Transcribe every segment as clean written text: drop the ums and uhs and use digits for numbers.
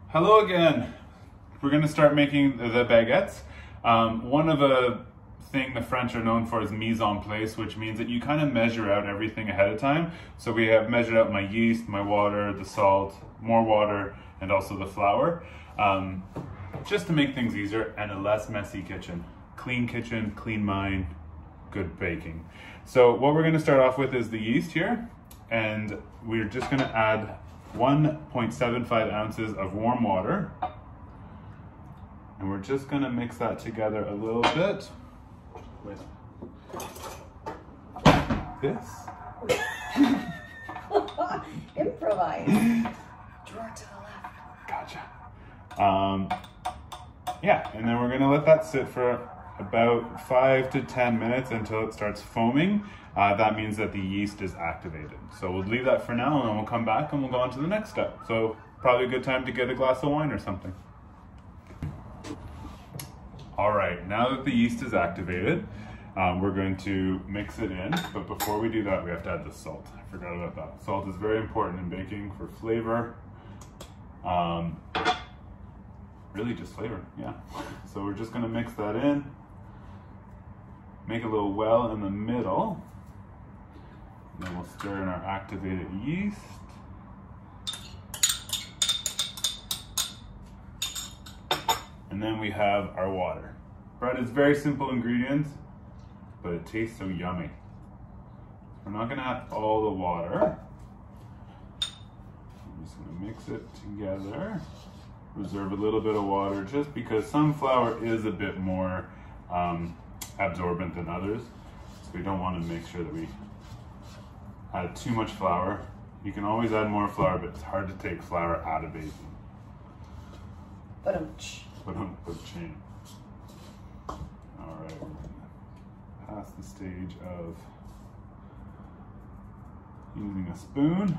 Hello again. We're going to start making the baguettes. One of the thing the French are known for is mise en place, which means that you kind of measure out everything ahead of time. So we have measured out my yeast, my water, the salt, more water, and also the flour, just to make things easier and a less messy kitchen. Kitchen, clean mind, good baking. So what we're going to start off with is the yeast here, and we're just going to add 1.75 ounces of warm water, and we're just going to mix that together a little bit with this. Improvise. Drawer to the left. Gotcha. Yeah, and then we're going to let that sit for about 5 to 10 minutes until it starts foaming. That means that the yeast is activated. So we'll leave that for now, and then we'll come back and we'll go on to the next step. So probably a good time to get a glass of wine or something. All right, now that the yeast is activated, we're going to mix it in. But before we do that, we have to add the salt. I forgot about that. Salt is very important in baking for flavor. Really just flavor, yeah. So we're just gonna mix that in. Make a little well in the middle. And then we'll stir in our activated yeast. And then we have our water. Bread is very simple ingredients, but it tastes so yummy. We're not gonna add all the water. I'm just gonna mix it together. Reserve a little bit of water just because some flour is a bit more absorbent than others. So we don't want to make sure that we add too much flour. You can always add more flour, but it's hard to take flour out of baking. Ba-dum-chain. All right, we're gonna pass the stage of using a spoon.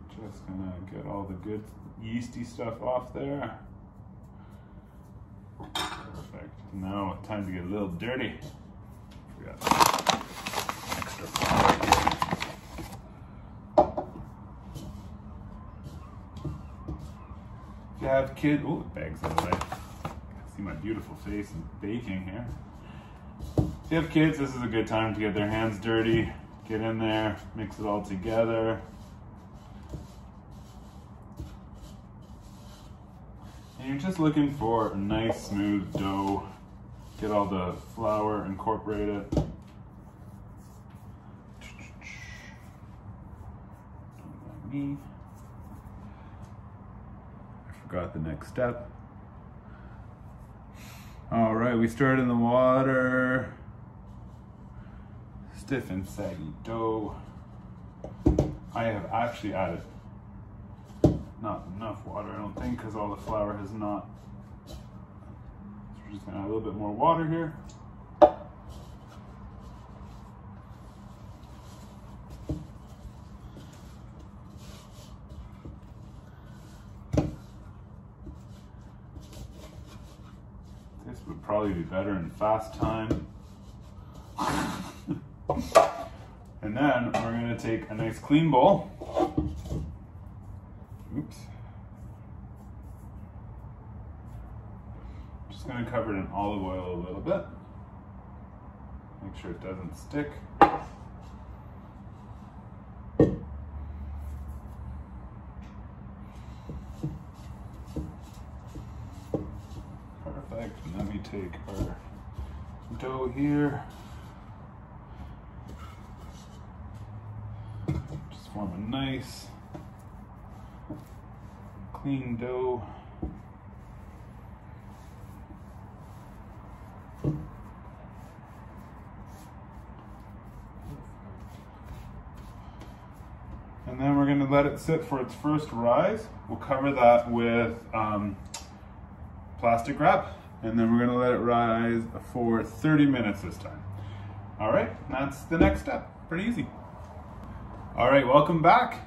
Just gonna get all the good yeasty stuff off there. Perfect. Now time to get a little dirty. We got extra flour here. If you have kids, oh, the bag's out of the way. See my beautiful face and baking here. If you have kids, this is a good time to get their hands dirty. Get in there, mix it all together. And you're just looking for a nice smooth dough. Get all the flour incorporated. I forgot the next step. All right, we started in the water. Stiff and saggy dough. I have actually added not enough water, I don't think, because all the flour has not. So we're just gonna add a little bit more water here. This would probably be better in fast time. And then we're gonna take a nice clean bowl. Oops. Just gonna cover it in olive oil a little bit. Make sure it doesn't stick. Perfect. And then we take our dough here. Just form a nice clean dough. And then we're going to let it sit for its first rise. We'll cover that with plastic wrap, and then we're going to let it rise for 30 minutes this time. All right, that's the next step. Pretty easy. All right, welcome back.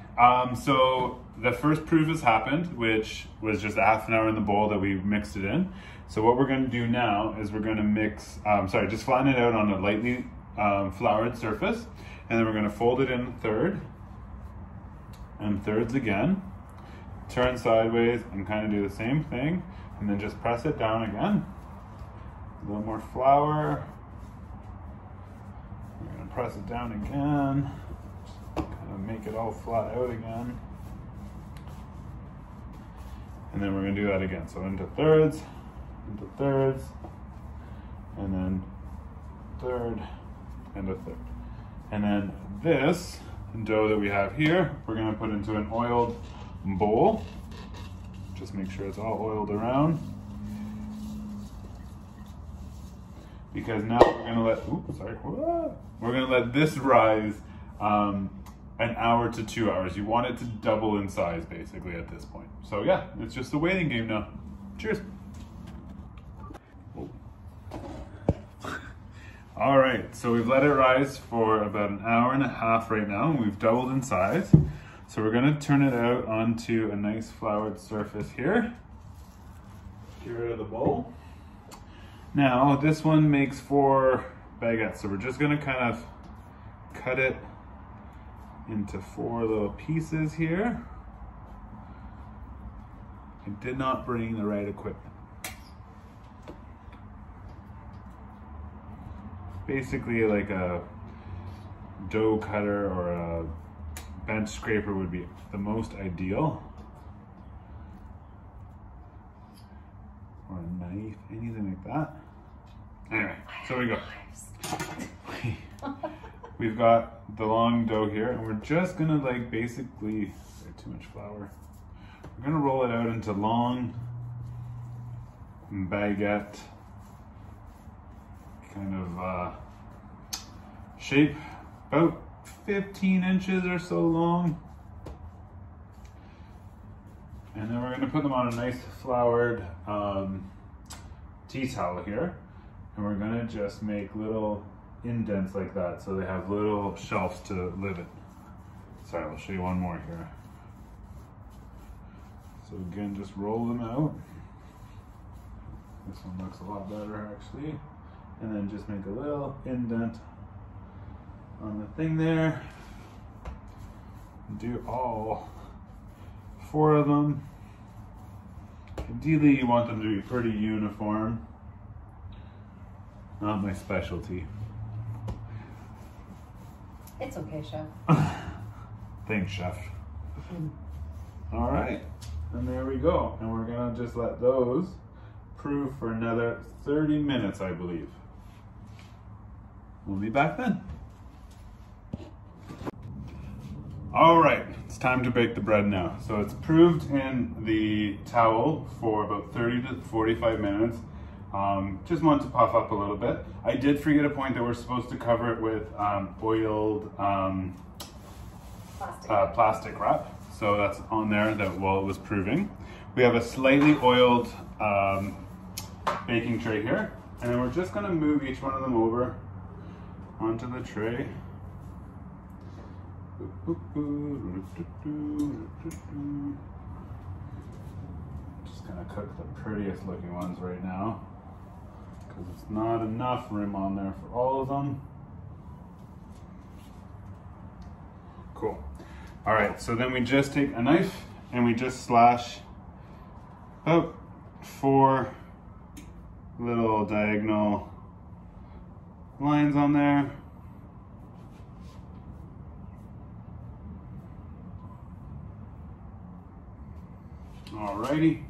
So the first proof has happened, which was just a half an hour in the bowl that we mixed it in. So what we're going to do now is we're going to mix, just flatten it out on a lightly floured surface, and then we're going to fold it in thirds again. turn sideways and kind of do the same thing, and then just press it down again. A little more flour. We're gonna press it down again. Kind of make it all flat out again. And then we're gonna do that again. So into thirds, and then third, and a third. And then this dough that we have here, we're gonna put into an oiled bowl. Just make sure it's all oiled around. Because now we're gonna let this rise an hour to 2 hours. You want it to double in size basically at this point. So yeah, it's just a waiting game now. Cheers. All right, so we've let it rise for about an hour and a half right now, and we've doubled in size. So we're gonna turn it out onto a nice floured surface here. Get rid of the bowl. Now, this one makes 4 baguettes, so we're just gonna kind of cut it into 4 little pieces here. I did not bring the right equipment. Basically like a dough cutter or a bench scraper would be the most ideal. Or a knife, anything like that. Anyway, so we go. We've got the long dough here, and we're just gonna like basically, too much flour. We're gonna roll it out into long baguette kind of shape, about 15 inches or so long. And then we're gonna put them on a nice floured tea towel here. And we're gonna just make little indents like that so they have little shelves to live in. Sorry, I'll show you one more here. So again, just roll them out. This one looks a lot better actually. And then just make a little indent on the thing there. Do all 4 of them. Ideally, you want them to be pretty uniform. Not my specialty. It's okay, Chef. Thanks, Chef. All right, and there we go. And we're gonna just let those proof for another 30 minutes, I believe. We'll be back then. All right, it's time to bake the bread now. So it's proved in the towel for about 30 to 45 minutes. Just want to puff up a little bit. I did forget a point that we're supposed to cover it with oiled plastic wrap. So that's on there that while it was proving. We have a slightly oiled baking tray here. And then we're just gonna move each one of them over onto the tray. Just gonna cook the prettiest looking ones right now because it's not enough room on there for all of them. Cool. All right, so then we just take a knife and we just slash about 4 little diagonal lines on there. Alrighty.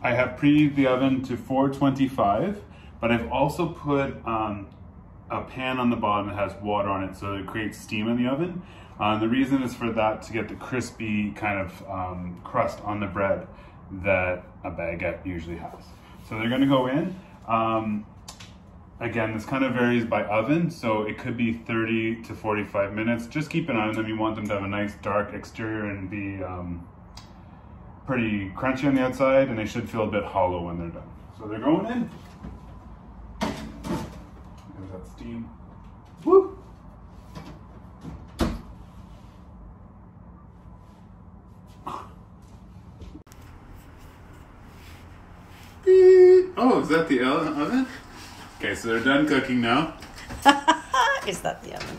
I have preheated the oven to 425, but I've also put a pan on the bottom that has water on it so it creates steam in the oven. The reason is for that to get the crispy kind of crust on the bread that a baguette usually has. So they're gonna go in. Again, this kind of varies by oven, so it could be 30 to 45 minutes. Just keep an eye on them. You want them to have a nice dark exterior and be pretty crunchy on the outside, and they should feel a bit hollow when they're done. So they're going in. There's that steam. Woo! Oh, is that the oven? Okay, so they're done cooking now. Is that the oven?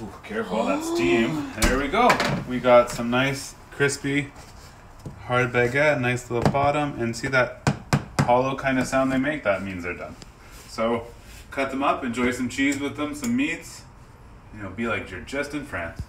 Ooh, careful, that steam. There we go. We got some nice crispy hard baguette, nice little bottom, and see that hollow kind of sound they make? That means they're done. So cut them up, enjoy some cheese with them, some meats, and it'll be like you're just in France.